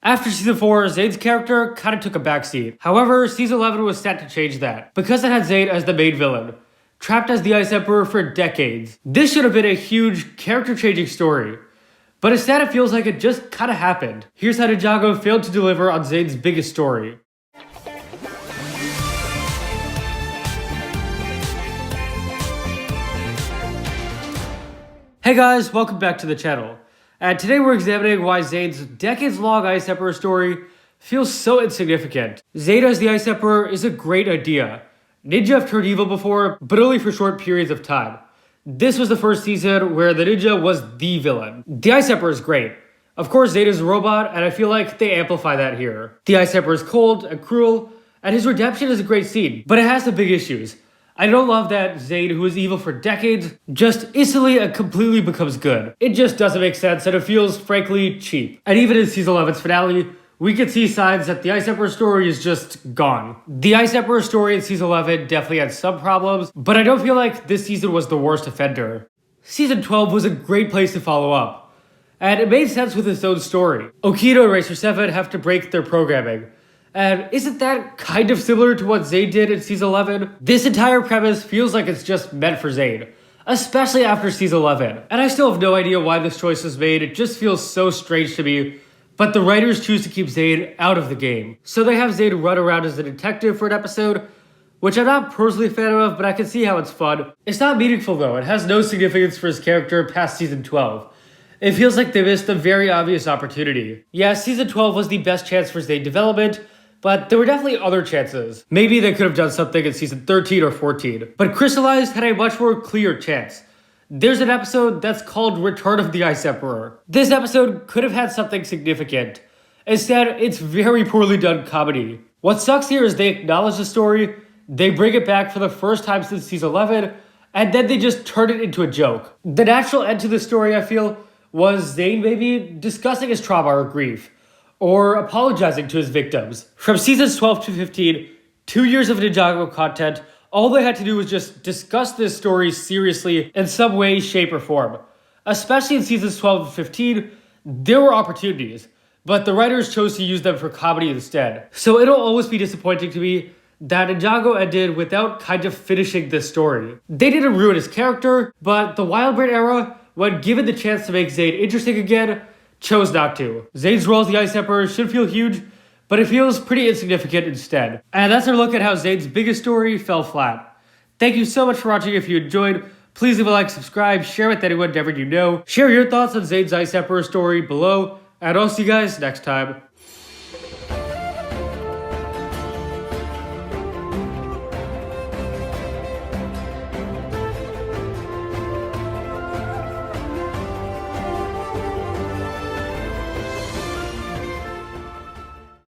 After Season 4, Zane's character kinda took a backseat. However, Season 11 was set to change that, because it had Zane as the main villain, trapped as the Ice Emperor for decades. This should have been a huge, character-changing story, but instead it feels like it just kinda happened. Here's how Ninjago failed to deliver on Zane's biggest story. Hey guys, welcome back to the channel. And today we're examining why Zane's decades-long Ice Emperor story feels so insignificant. Zane as the Ice Emperor is a great idea. Ninja have turned evil before, but only for short periods of time. This was the first season where the ninja was the villain. The Ice Emperor is great. Of course, Zane is a robot, and I feel like they amplify that here. The Ice Emperor is cold and cruel, and his redemption is a great scene, but it has some big issues. I don't love that Zane, who was evil for decades, just instantly and completely becomes good. It just doesn't make sense, and it feels, frankly, cheap. And even in Season 11's finale, we can see signs that the Ice Emperor story is just gone. The Ice Emperor story in Season 11 definitely had some problems, but I don't feel like this season was the worst offender. Season 12 was a great place to follow up, and it made sense with its own story. Okito and Racer 7 have to break their programming. And isn't that kind of similar to what Zane did in Season 11? This entire premise feels like it's just meant for Zane, especially after Season 11. And I still have no idea why this choice was made, it just feels so strange to me. But the writers choose to keep Zane out of the game. So they have Zane run around as a detective for an episode, which I'm not personally a fan of, but I can see how it's fun. It's not meaningful though, it has no significance for his character past Season 12. It feels like they missed a very obvious opportunity. Yeah, Season 12 was the best chance for Zane development, but there were definitely other chances. Maybe they could have done something in Season 13 or 14. But Crystallized had a much more clear chance. There's an episode that's called Return of the Ice Emperor. This episode could have had something significant. Instead, it's very poorly done comedy. What sucks here is they acknowledge the story, they bring it back for the first time since Season 11, and then they just turn it into a joke. The natural end to the story, I feel, was Zane maybe discussing his trauma or grief, or apologizing to his victims. From Seasons 12 to 15, 2 years of Ninjago content, all they had to do was just discuss this story seriously in some way, shape, or form. Especially in Seasons 12 and 15, there were opportunities, but the writers chose to use them for comedy instead. So it'll always be disappointing to me that Ninjago ended without kind of finishing this story. They didn't ruin his character, but the Wildbird era, when given the chance to make Zane interesting again, chose not to. Zane's role as the Ice Emperor should feel huge, but it feels pretty insignificant instead. And that's our look at how Zane's biggest story fell flat. Thank you so much for watching. If you enjoyed, please leave a like, subscribe, share with anyone ever you know. Share your thoughts on Zane's Ice Emperor story below, and I'll see you guys next time.